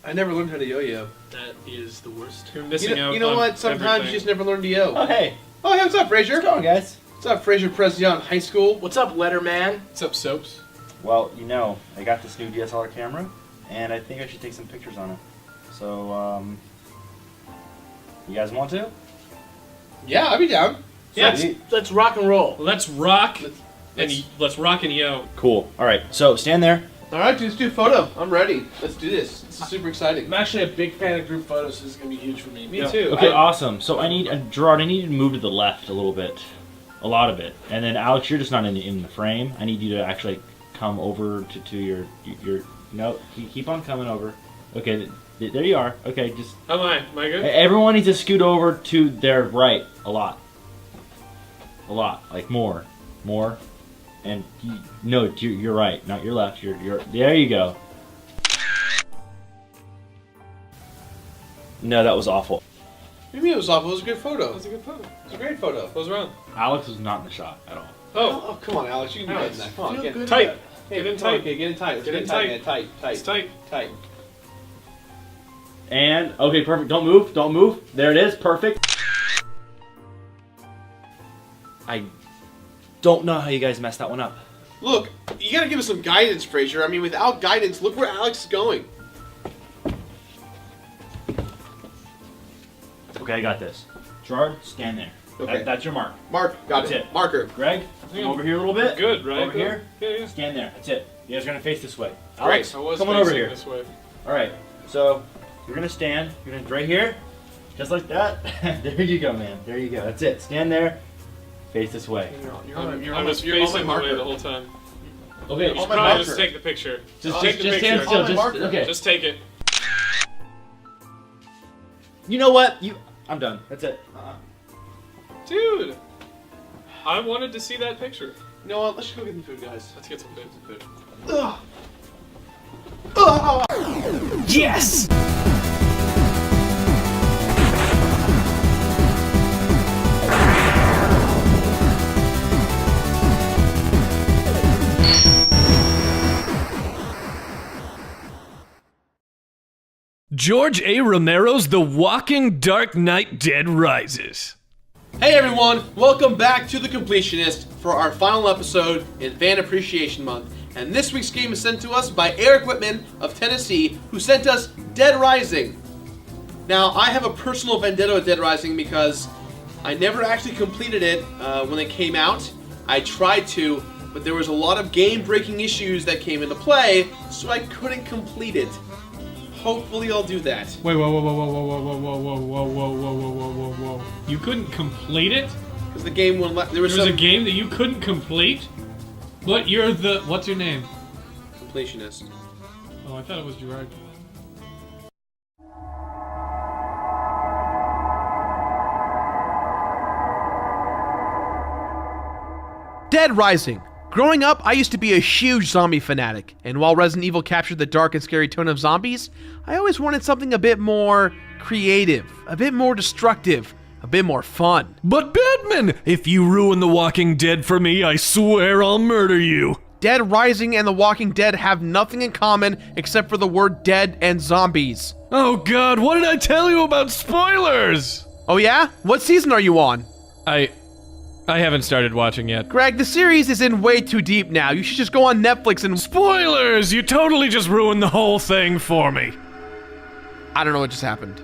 I never learned how to yo-yo. That is the worst. You're missing out. You know what? Sometimes you just never learn to yo. Oh, hey. Oh, hey, what's up, Frazier? What's going on, guys? What's up, Frazier President High School? What's up, Letterman? What's up, Soaps? Well, you know, I got this new DSLR camera, and I think I should take some pictures on it. So, you guys want to? Yeah, I'll be down. Yeah, let's rock and roll. Let's rock let's rock and yo. Cool. All right. So stand there. All right, dude, let's do a photo. I'm ready. Let's do this. This is super exciting. I'm actually a big fan of group photos, so this is gonna be huge for me. Me too. Okay, awesome. So I need Gerard. I need you to move to the left a little bit, a lot of it, and then Alex, you're just not in the frame. I need you to actually come over to your no. Keep on coming over. Okay, there you are. Okay, just. Am I good? Everyone needs to scoot over to their right a lot, like more, and no, you're right, not your left. You're there. You go. No, that was awful. What do you mean it was awful? It was a good photo. That was a good photo. It was a great photo. What was wrong? Alex was not in the shot at all. Oh, come on, Alex. You can do better than that. Come on, get tight. Hey, Get in come on, tight. okay, get in tight. Get in tight. Man. Tight. It's tight. Tight. And okay, perfect. Don't move. Don't move. There it is. Perfect. I don't know how you guys messed that one up. Look, you gotta give us some guidance, Frazier. I mean, without guidance, look where Alex is going. Okay, I got this. Gerard, stand there. Okay. That's your mark. Got That's it. it. Marker. Greg, come over here a little bit. Good, right? Over here. Yeah. Stand there. That's it. You guys are gonna face this way. Great. Alex, I was come on over facing here. This way. All right. So you're gonna stand. You're gonna right here, just like that. There you go, man. There you go. That's it. Stand there. Face this way. I was facing the way the whole time. Okay. You should my probably marker. just take the picture. Just take the picture. stand still. my Just marker. okay. Just take it. You know what? I'm done. That's it. Dude! I wanted to see that picture. You know what? Let's just go get some food, guys. Let's get some food. Ugh. Yes. George A. Romero's The Walking Dark Knight Dead Rises. Hey everyone, welcome back to The Completionist for our final episode in Fan Appreciation Month. And this week's game is sent to us by Eric Whitman of Tennessee, who sent us Dead Rising. Now, I have a personal vendetta with Dead Rising because I never actually completed it when it came out. I tried to, but there was a lot of game-breaking issues that came into play, so I couldn't complete it. Hopefully I'll do that. Wait, whoa. You couldn't complete it? Because the game wouldn't let... There was a game that you couldn't complete? But you're the... What's your name? Completionist. Oh, I thought it was Gerard. Dead Rising. Growing up, I used to be a huge zombie fanatic, and while Resident Evil captured the dark and scary tone of zombies, I always wanted something a bit more creative, a bit more destructive, a bit more fun. But Batman, if you ruin The Walking Dead for me, I swear I'll murder you. Dead Rising and The Walking Dead have nothing in common except for the word dead and zombies. Oh god, what did I tell you about spoilers? Oh yeah? What season are you on? I haven't started watching yet. Greg, the series is in way too deep now. You should just go on Netflix and... Spoilers! You totally just ruined the whole thing for me. I don't know what just happened.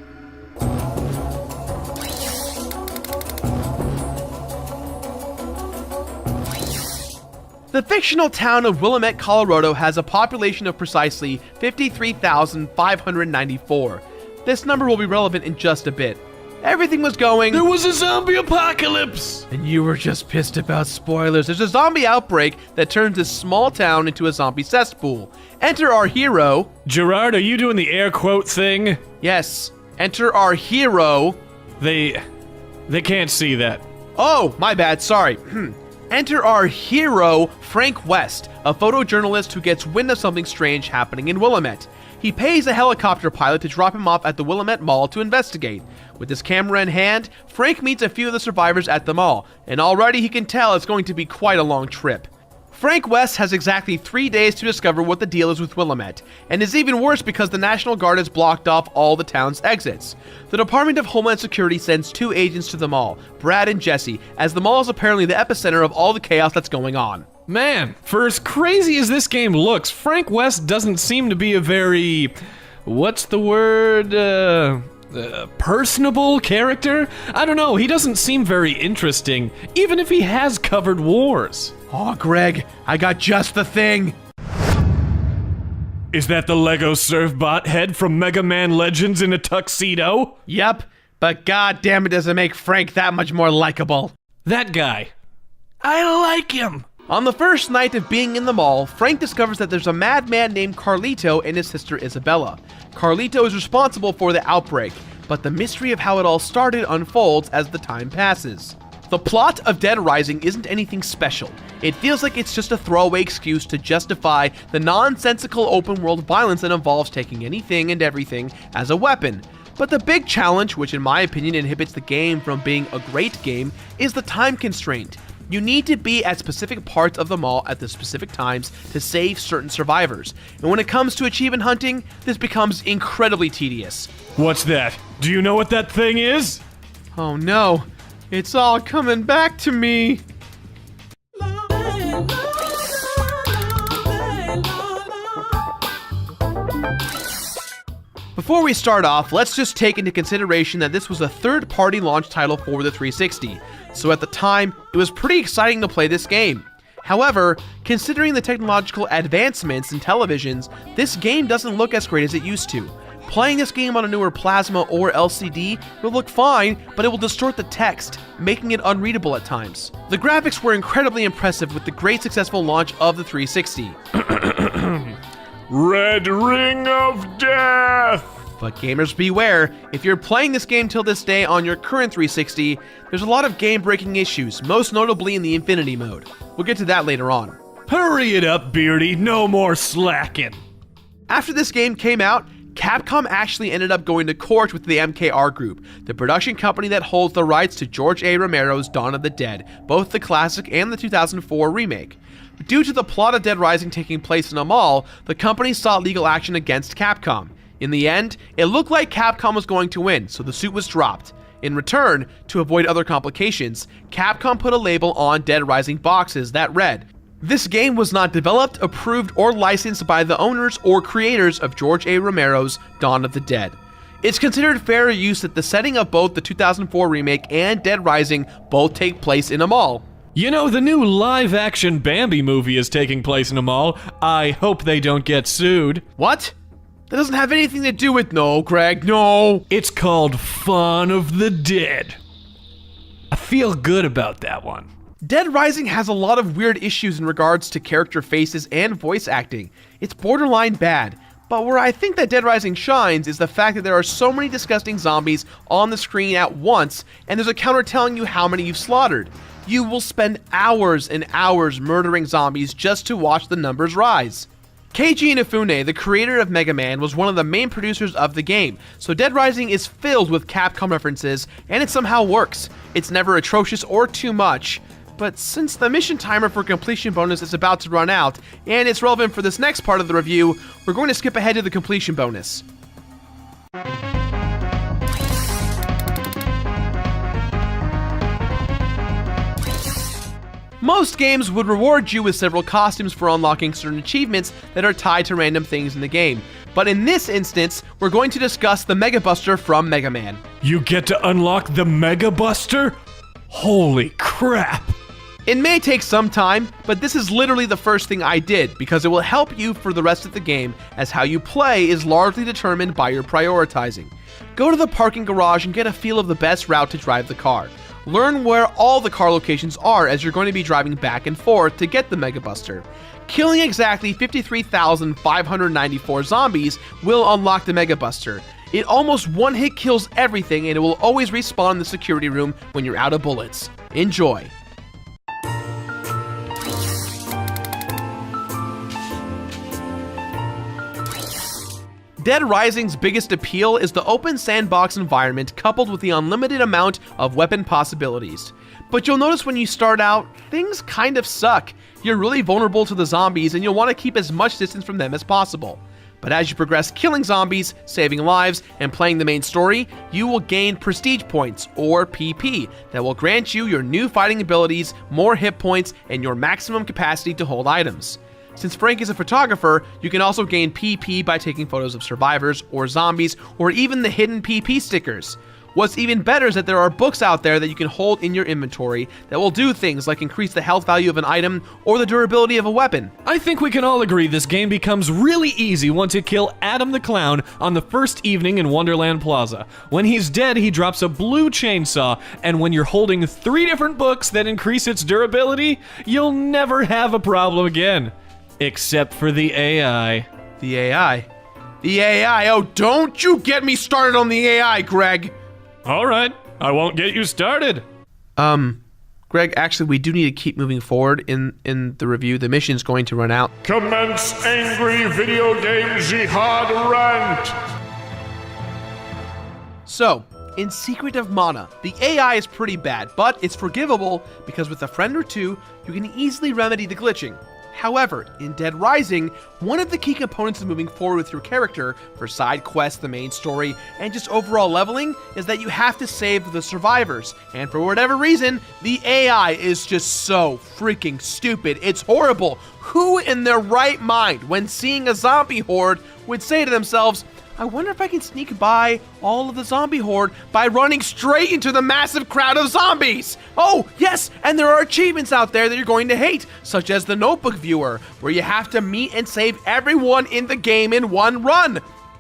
The fictional town of Willamette, Colorado has a population of precisely 53,594. This number will be relevant in just a bit. Everything was going... There was a zombie apocalypse! And you were just pissed about spoilers. There's a zombie outbreak that turns this small town into a zombie cesspool. Enter our hero... Gerard, are you doing the air quote thing? Yes. Enter our hero... They can't see that. Oh, my bad, sorry. Enter our hero, Frank West, a photojournalist who gets wind of something strange happening in Willamette. He pays a helicopter pilot to drop him off at the Willamette Mall to investigate. With his camera in hand, Frank meets a few of the survivors at the mall, and already he can tell it's going to be quite a long trip. Frank West has exactly 3 days to discover what the deal is with Willamette, and is even worse because the National Guard has blocked off all the town's exits. The Department of Homeland Security sends 2 agents to the mall, Brad and Jesse, as the mall is apparently the epicenter of all the chaos that's going on. Man, for as crazy as this game looks, Frank West doesn't seem to be a very... what's the word? Personable character? I don't know, he doesn't seem very interesting, even if he has covered wars. Oh, Greg, I got just the thing. Is that the Lego Surfbot head from Mega Man Legends in a tuxedo? Yep, but goddamn it does it make Frank that much more likable. That guy. I like him. On the first night of being in the mall, Frank discovers that there's a madman named Carlito and his sister Isabella. Carlito is responsible for the outbreak, but the mystery of how it all started unfolds as the time passes. The plot of Dead Rising isn't anything special. It feels like it's just a throwaway excuse to justify the nonsensical open-world violence that involves taking anything and everything as a weapon. But the big challenge, which in my opinion inhibits the game from being a great game, is the time constraint. You need to be at specific parts of the mall at the specific times to save certain survivors. And when it comes to achievement hunting, this becomes incredibly tedious. What's that? Do you know what that thing is? Oh no, it's all coming back to me. Before we start off, let's just take into consideration that this was a third-party launch title for the 360, so at the time, it was pretty exciting to play this game. However, considering the technological advancements in televisions, this game doesn't look as great as it used to. Playing this game on a newer plasma or LCD will look fine, but it will distort the text, making it unreadable at times. The graphics were incredibly impressive with the great successful launch of the 360. Red Ring of Death! But gamers beware, if you're playing this game till this day on your current 360, there's a lot of game-breaking issues, most notably in the Infinity mode. We'll get to that later on. Hurry it up, Beardy, no more slacking. After this game came out, Capcom actually ended up going to court with the MKR Group, the production company that holds the rights to George A. Romero's Dawn of the Dead, both the classic and the 2004 remake. Due to the plot of Dead Rising taking place in a mall, the company sought legal action against Capcom. In the end, it looked like Capcom was going to win, so the suit was dropped. In return, to avoid other complications, Capcom put a label on Dead Rising boxes that read, "This game was not developed, approved, or licensed by the owners or creators of George A. Romero's Dawn of the Dead." It's considered fair use that the setting of both the 2004 remake and Dead Rising both take place in a mall. You know, the new live-action Bambi movie is taking place in a mall. I hope they don't get sued. What? That doesn't have anything to do with... No, Greg, no. It's called Fawn of the Dead. I feel good about that one. Dead Rising has a lot of weird issues in regards to character faces and voice acting. It's borderline bad. But where I think that Dead Rising shines is the fact that there are so many disgusting zombies on the screen at once, and there's a counter telling you how many you've slaughtered. You will spend hours and hours murdering zombies just to watch the numbers rise. Keiji Inafune, the creator of Mega Man, was one of the main producers of the game, so Dead Rising is filled with Capcom references, and it somehow works. It's never atrocious or too much. But since the mission timer for completion bonus is about to run out, and it's relevant for this next part of the review, we're going to skip ahead to the completion bonus. Most games would reward you with several costumes for unlocking certain achievements that are tied to random things in the game. But in this instance, we're going to discuss the Mega Buster from Mega Man. You get to unlock the Mega Buster? Holy crap! It may take some time, but this is literally the first thing I did because it will help you for the rest of the game, as how you play is largely determined by your prioritizing. Go to the parking garage and get a feel of the best route to drive the car. Learn where all the car locations are as you're going to be driving back and forth to get the Mega Buster. Killing exactly 53,594 zombies will unlock the Mega Buster. It almost one-hit kills everything, and it will always respawn in the security room when you're out of bullets. Enjoy. Dead Rising's biggest appeal is the open sandbox environment coupled with the unlimited amount of weapon possibilities. But you'll notice when you start out, things kind of suck. You're really vulnerable to the zombies and you'll want to keep as much distance from them as possible. But as you progress killing zombies, saving lives, and playing the main story, you will gain prestige points, or PP, that will grant you your new fighting abilities, more hit points, and your maximum capacity to hold items. Since Frank is a photographer, you can also gain PP by taking photos of survivors, or zombies, or even the hidden PP stickers. What's even better is that there are books out there that you can hold in your inventory that will do things like increase the health value of an item or the durability of a weapon. I think we can all agree this game becomes really easy once you kill Adam the Clown on the first evening in Wonderland Plaza. When he's dead, he drops a blue chainsaw, and when you're holding 3 different books that increase its durability, you'll never have a problem again. Except for the AI. The AI? The AI? Oh, don't you get me started on the AI, Greg! Alright, I won't get you started. Greg, actually, we do need to keep moving forward in the review. The mission's going to run out. Commence angry video game jihad rant! So, in Secret of Mana, the AI is pretty bad, but it's forgivable because with a friend or two, you can easily remedy the glitching. However, in Dead Rising, one of the key components of moving forward with your character for side quests, the main story, and just overall leveling is that you have to save the survivors. And for whatever reason, the AI is just so freaking stupid. It's horrible. Who in their right mind, when seeing a zombie horde, would say to themselves, I wonder if I can sneak by all of the zombie horde by running straight into the massive crowd of zombies. Oh, yes, and there are achievements out there that you're going to hate, such as the Notebook Viewer, where you have to meet and save everyone in the game in one run.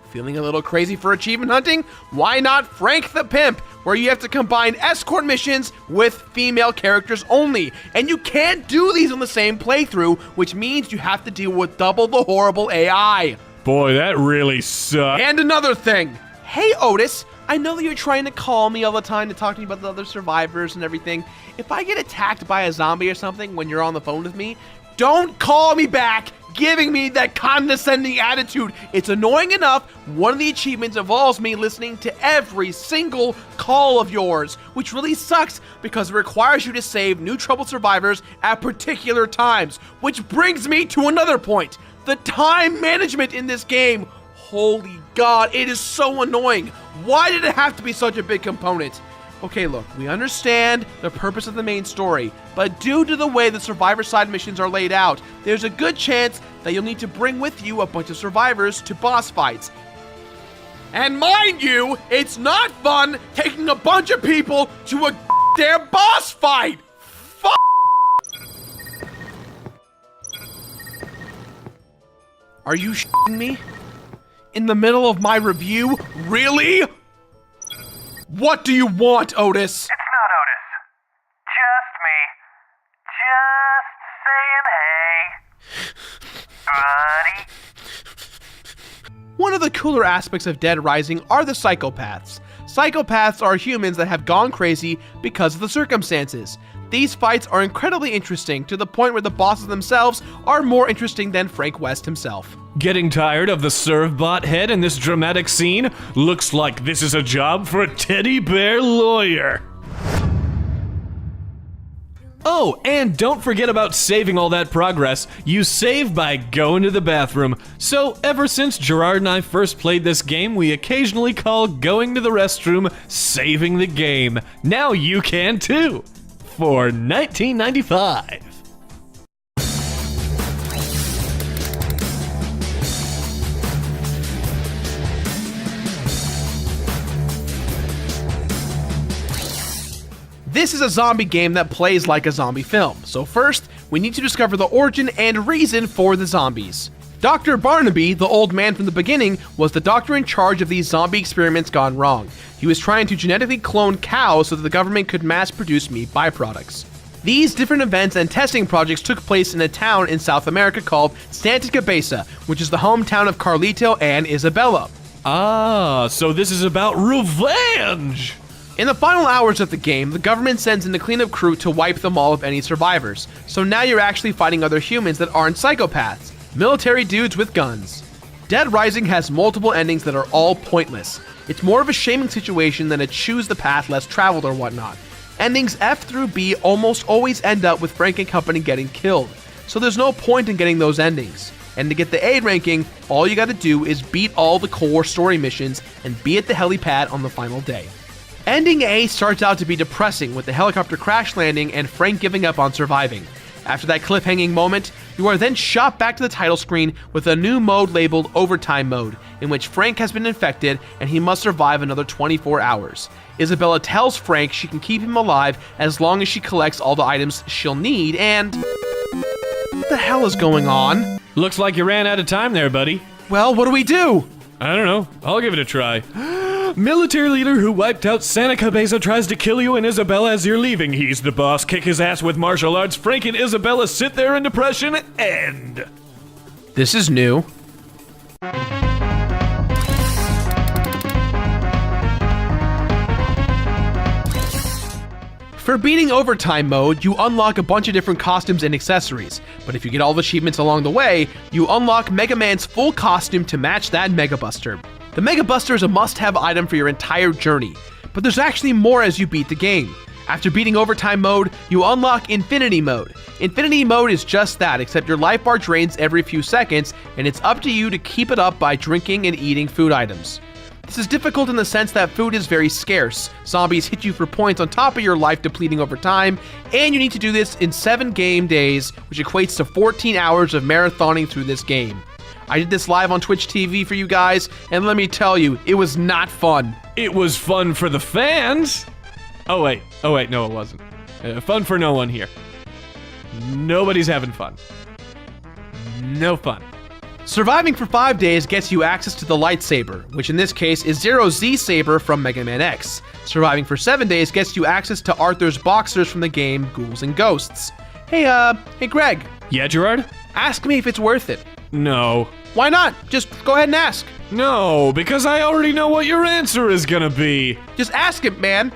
Feeling a little crazy for achievement hunting? Why not Frank the Pimp, where you have to combine escort missions with female characters only. And you can't do these on the same playthrough, which means you have to deal with double the horrible AI. Boy, that really sucks. And another thing. Hey, Otis, I know that you're trying to call me all the time to talk to me about the other survivors and everything. If I get attacked by a zombie or something when you're on the phone with me, don't call me back giving me that condescending attitude. It's annoying enough. One of the achievements involves me listening to every single call of yours, which really sucks because it requires you to save new troubled survivors at particular times. Which brings me to another point. The time management in this game, holy God, it is so annoying. Why did it have to be such a big component? Okay, look, we understand the purpose of the main story, but due to the way the survivor side missions are laid out, there's a good chance that you'll need to bring with you a bunch of survivors to boss fights. And mind you, it's not fun taking a bunch of people to a damn boss fight. Are you shitting me? In the middle of my review? Really? What do you want, Otis? It's not Otis. Just me. Just saying hey. Buddy. One of the cooler aspects of Dead Rising are the psychopaths. Psychopaths are humans that have gone crazy because of the circumstances. These fights are incredibly interesting, to the point where the bosses themselves are more interesting than Frank West himself. Getting tired of the Servbot head in this dramatic scene? Looks like this is a job for a teddy bear lawyer. Oh, and don't forget about saving all that progress. You save by going to the bathroom. So ever since Gerard and I first played this game, we occasionally call going to the restroom saving the game. Now you can too. For $19.95. This is a zombie game that plays like a zombie film. So first, we need to discover the origin and reason for the zombies. Dr. Barnaby, the old man from the beginning, was the doctor in charge of these zombie experiments gone wrong. He was trying to genetically clone cows so that the government could mass produce meat byproducts. These different events and testing projects took place in a town in South America called Santa Cabeza, which is the hometown of Carlito and Isabella. Ah, so this is about revenge! In the final hours of the game, the government sends in a cleanup crew to wipe them all of any survivors. So now you're actually fighting other humans that aren't psychopaths. Military dudes with guns. Dead Rising has multiple endings that are all pointless. It's more of a shaming situation than a choose the path less traveled or whatnot. Endings F through B almost always end up with Frank and company getting killed, so there's no point in getting those endings. And to get the A ranking, all you gotta do is beat all the core story missions and be at the helipad on the final day. Ending A starts out to be depressing with the helicopter crash landing and Frank giving up on surviving. After that cliffhanging moment, you are then shot back to the title screen with a new mode labeled Overtime Mode, in which Frank has been infected and he must survive another 24 hours. Isabella tells Frank she can keep him alive as long as she collects all the items she'll need, and... what the hell is going on? Looks like you ran out of time there, buddy. Well, what do we do? I don't know. I'll give it a try. Military leader who wiped out Santa Cabeza tries to kill you and Isabella as you're leaving. He's the boss. Kick his ass with martial arts. Frank and Isabella sit there in depression. End. This is new. For beating Overtime Mode, you unlock a bunch of different costumes and accessories, but if you get all the achievements along the way, you unlock Mega Man's full costume to match that Mega Buster. The Mega Buster is a must-have item for your entire journey, but there's actually more as you beat the game. After beating Overtime Mode, you unlock Infinity Mode. Infinity Mode is just that, except your life bar drains every few seconds, and it's up to you to keep it up by drinking and eating food items. This is difficult in the sense that food is very scarce. Zombies hit you for points on top of your life depleting over time, and you need to do this in 7 game days, which equates to 14 hours of marathoning through this game. I did this live on Twitch TV for you guys, and let me tell you, it was not fun. It was fun for the fans. Oh wait, no it wasn't. Fun for no one here. Nobody's having fun. No fun. Surviving for 5 days gets you access to the lightsaber, which in this case is Zero Z Saber from Mega Man X. Surviving for 7 days gets you access to Arthur's boxers from the game Ghouls and Ghosts. Hey Greg. Yeah, Gerard? Ask me if it's worth it. No. Why not? Just go ahead and ask. No, because I already know what your answer is gonna be. Just ask it, man.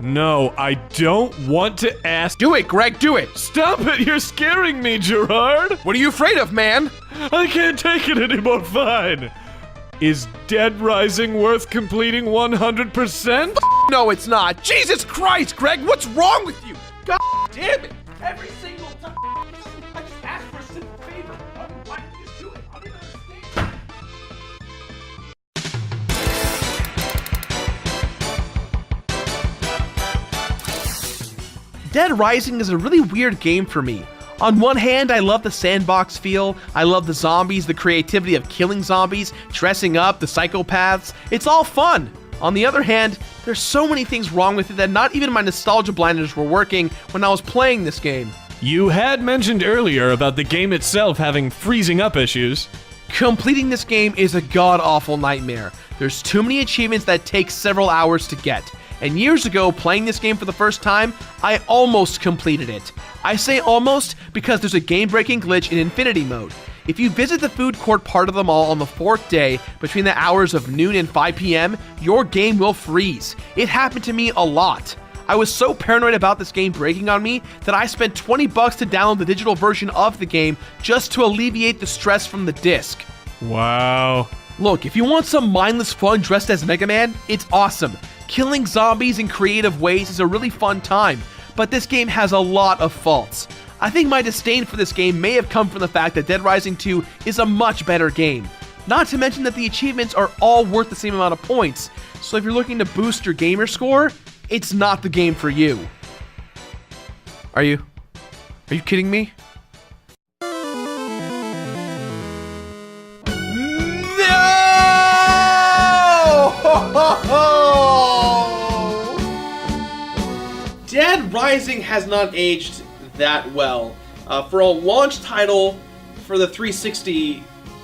No, I don't want to ask. Do it, Greg, do it. Stop it, you're scaring me, Gerard. What are you afraid of, man? I can't take it anymore, fine. Is Dead Rising worth completing 100%? No, it's not. Jesus Christ, Greg, what's wrong with you? God damn it. Every single time. I just asked for a simple favor. Why didn't you just do it? I don't understand. Dead Rising is a really weird game for me. On one hand, I love the sandbox feel, I love the zombies, the creativity of killing zombies, dressing up, the psychopaths, it's all fun. On the other hand, there's so many things wrong with it that not even my nostalgia blinders were working when I was playing this game. You had mentioned earlier about the game itself having freezing up issues. Completing this game is a god-awful nightmare. There's too many achievements that take several hours to get. And years ago, playing this game for the first time, I almost completed it. I say almost because there's a game-breaking glitch in Infinity Mode. If you visit the food court part of the mall on the 4th day, between the hours of noon and 5 p.m., your game will freeze. It happened to me a lot. I was so paranoid about this game breaking on me that I spent $20 to download the digital version of the game just to alleviate the stress from the disc. Wow. Look, if you want some mindless fun dressed as Mega Man, it's awesome. Killing zombies in creative ways is a really fun time, but this game has a lot of faults. I think my disdain for this game may have come from the fact that Dead Rising 2 is a much better game. Not to mention that the achievements are all worth the same amount of points, so if you're looking to boost your gamer score, it's not the game for you. Are you kidding me? Dead Rising has not aged that well. For a launch title for the 360,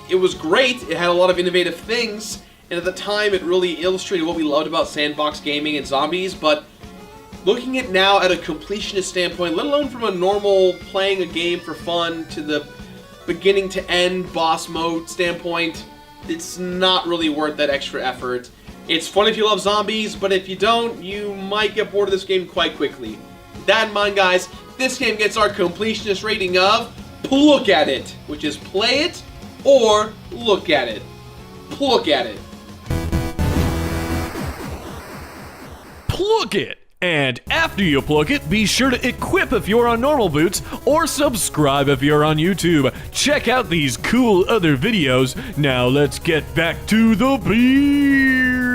it was great. It had a lot of innovative things, and at the time it really illustrated what we loved about sandbox gaming and zombies, but looking at now at a completionist standpoint, let alone from a normal playing a game for fun to the beginning to end boss mode standpoint, it's not really worth that extra effort. It's fun if you love zombies, but if you don't, you might get bored of this game quite quickly. With that in mind, guys, this game gets our completionist rating of look at it, which is play it or look at it. Look at it. Pluck it! And after you pluck it, be sure to equip if you're on normal boots, or subscribe if you're on YouTube. Check out these cool other videos. Now let's get back to the beer!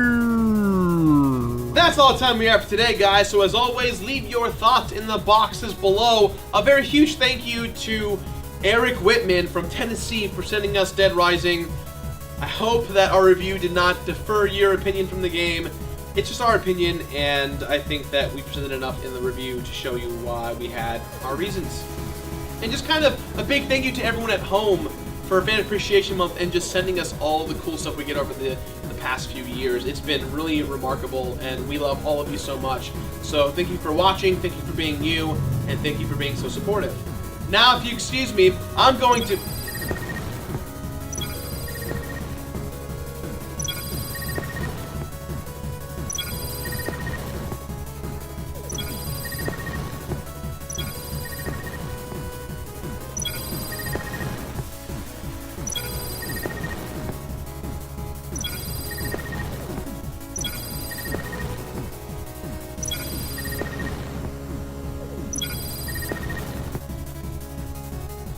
That's all the time we have for today, guys. So as always, leave your thoughts in the boxes below. A very huge thank you to Eric Whitman from Tennessee for sending us Dead Rising. I hope that our review did not defer your opinion from the game. It's just our opinion, and I think that we presented enough in the review to show you why we had our reasons. And just kind of a big thank you to everyone at home for Fan Appreciation Month and just sending us all the cool stuff we get over the past few years. It's been really remarkable, and we love all of you so much. So thank you for watching, thank you for being you, and thank you for being so supportive. Now, if you excuse me, I'm going to...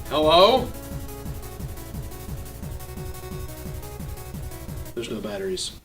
Hello? There's no batteries.